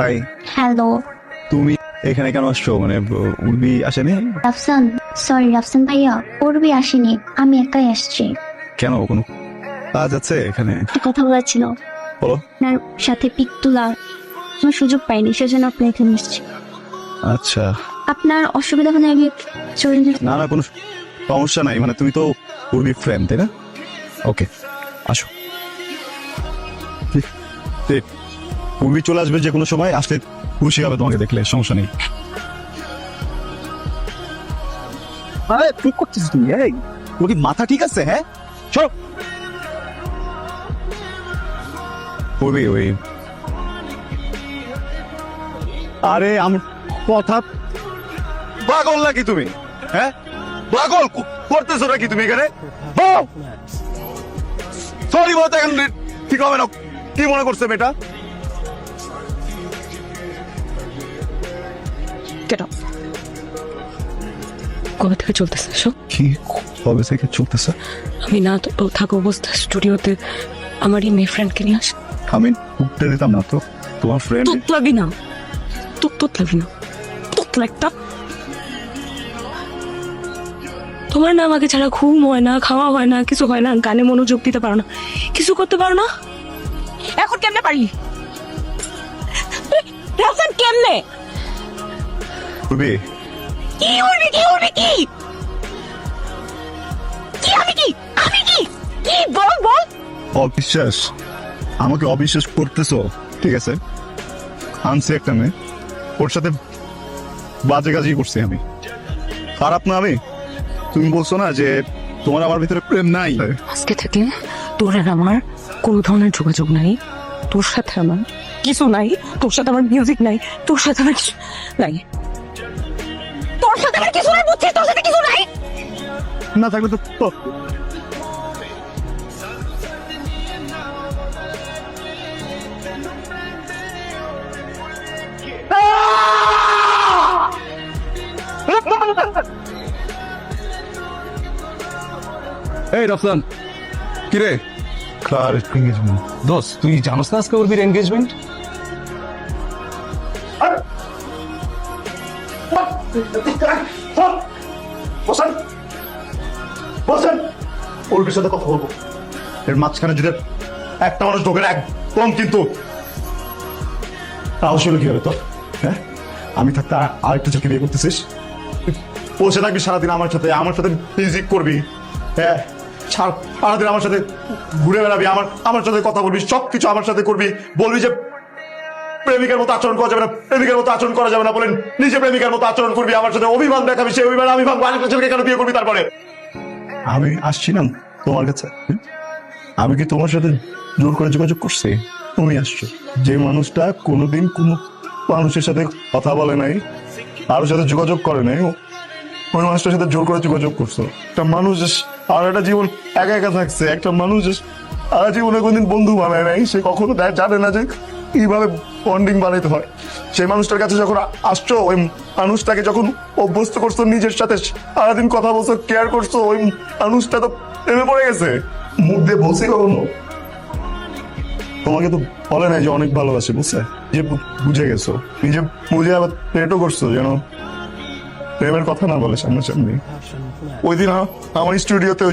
High, hello তুমি এখানে কেন আসছো? মানে উর্বি আসেনি? রাফসান, সরি রাফসান ভাইয়া, পূর্বে আসেনি, আমি একাই আসছি। কেন, কোনো কাজ আছে এখানে? একটা কথা বলার ছিল, বলো। আপনার সাথে পিক তোলার আমার সুযোগ পাইনি, সেজন্য আপনি এখানে এসেছি। আচ্ছা, আপনার অসুবিধা হলে আমি চলে যেতে। না না, কোনো সমস্যা নাই। মানে তুমি তো উর্বি ফ্রেন্ড, তাই না? ওকে, আসো। ঠিক, উর্বি চলে আসবে যে কোনো সময়, আসলে খুশি হবে তোমাকে দেখলে, সমস্যা নেই। আরে কি করছিস তুমি? এই, তোর কি মাথা ঠিক আছে? হ্যাঁ, চলো। উর্বি, ওই, আরে আমার কথা, পাগল নাকি তুমি? হ্যাঁ, পাগল করতেছো নাকি তুমি এখানে? সরি বলতে এখন ঠিক হবে না। কি মনে করছে মেয়েটা? কবে থেকে চলতেছে এসব? কি কবে থেকে চলতেছে? আমি না থাকা অবস্থা স্টুডিওতে আমার এই মেয়ে ফ্রেন্ডকে নিয়ে আস। আমি উঠতে দিতাম না তো, তোমার ফ্রেন্ড। তোত লাগি না, তোত লাগি না, তোত একটা। তোমার না আমাকে ছাড়া ঘুম হয় না, খাওয়া হয় না, কিছু হয় না, গানে মনোযোগ দিতে পারো না, কিছু করতে পারো না। এখন কেমনে পারি? রাফসান কেমনে? উর্বি, কি উড়বি, কি উড়বি, কি কি আমি কি আমি কি কি বল বল। অবিশ্বাস, আমাকে অবিশ্বাস করতেছো? ঠিক আছে, আনছি একটা মেয়ে, ওর সাথে বাজে কাজই করছি আমি। খারাপ না আমি? তুমি বলছো না যে তোমার আমার ভিতরে প্রেম নাই? আজকে থেকে তোর আর আমার কোনো ধরনের যোগাযোগ নাই। তোর সাথে আমার কিছু নাই, তোর সাথে আমার মিউজিক নাই, তোর সাথে আমার কিছু নাই, তোর সাথে আমার কিছু নাই, বুঝছিস? তোর সাথে কিছু নাই। না থাকলে তো এই রফসান, কিরে? ক্লার এঙ্গেজমেন্ট। দোস্ত, তুই জানোস না আজকে উর্বির এনগেজমেন্ট? বসেন বসেন, উর্বির সাথে কথা বলবো। এর মাঝখানে যদি একটা মানুষ ঢোকে না একদম, কিন্তু তাও ছিল কি হবে তো? হ্যাঁ, আমি থাকতে আরেকটা ছেলেকে বিয়ে করতেছিস? বসে থাকবি সারাদিন আমার সাথে মিউজিক করবি, হ্যাঁ, সারাদিন আমার সাথে ঘুরে বেড়াবি, আমার সাথে কথা বলবি, সবকিছু আমার সাথে করবি, বলবি যে প্রেমিকের মতো আচরণ করা যাবে না, প্রেমিকের মতো আচরণ করা যাবে না, বলেন নিজে প্রেমিকার মতো আচরণ করবি, আমার সাথে অভিমান দেখাবি, সেই অভিমান আমি ভাঙবো, আরেকটা ছেলেকে কেন বিয়ে করবি? তারপরে আমি আসছিলাম তোমার কাছে, আমি কি তোমার সাথে জোর করে যোগাযোগ করছি? তুমি আসছো। যে মানুষটা কোনোদিন কোনো মানুষের সাথে কথা বলে নাই, কারোর সাথে যোগাযোগ করে নাই, ওই মানুষটার সাথে জোর করে যোগাযোগ করছো। একটা মানুষ আর একটা জীবন একা একা থাকছে, একটা মানুষ আর জীবনে কোনদিন বন্ধু বানায় নাই, সে কখনো জানে না যে কিভাবে বন্ডিং বানাইতে হয়। সেই মানুষটার কাছে যখন আসছো, ওই মানুষটাকে যখন অভ্যস্ত করছো, নিজের সাথে সারাদিন কথা বলছো, কেয়ার করছো, ওই মানুষটা তো প্রেমে পড়ে গেছে। মুখ দিয়ে বলছি কখনো? তোমাকে তো বলে নাই যে অনেক ভালোবাসে, বুঝছে? যে বুঝে গেছো, নিজে বুঝে আবার পেটও করছো যেন প্রেমের কথা না বলে সামনাসামনি। ওই দিন আমার স্টুডিওতে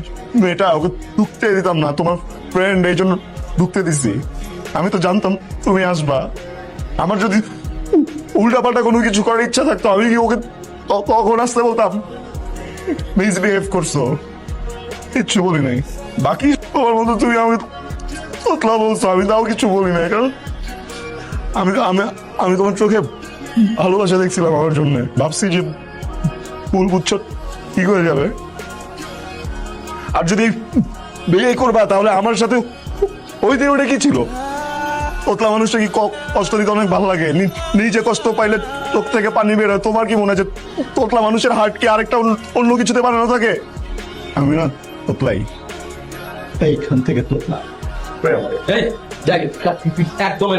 মেয়েটা, ওকে ঢুকতে দিতাম না, তোমার ফ্রেন্ড, এই জন্য ঢুকতে দিছি। আমি তো জানতাম তুমি আসবা। আমার যদি উল্টাপাল্টা কোনো কিছু করার ইচ্ছা থাকতো, আমি কি ওকে তখন আসতে বলতাম? মিসবিহেভ করছো, কিচ্ছু বলি নাই। বাকি তোমার মতো তুমি আমাকে তোতলা বলছো, আমি তাও কিছু বলি নাই, কারণ আমি আমি আমি তোমার চোখে ভালোবাসা দেখছিলাম আমার জন্য। ভাবছি যে ভুল বুঝছো, কি করে যাবে। আর যদি বিয়ে করবা তাহলে আমার সাথে ওই দিন ওটা কি ছিল? তোতলা মানুষটা কি কষ্ট দিতে অনেক ভালো লাগে, নিজে কষ্ট পাইলে চোখ থেকে পানি বেরোয়। তোমার কি মনে হয় যে তোতলা মানুষের হার্ট কি আরেকটা অন্য কিছুতে বানানো থাকে? আমি না তোতলাই, এইখান থেকে তোতলা। এই, একদম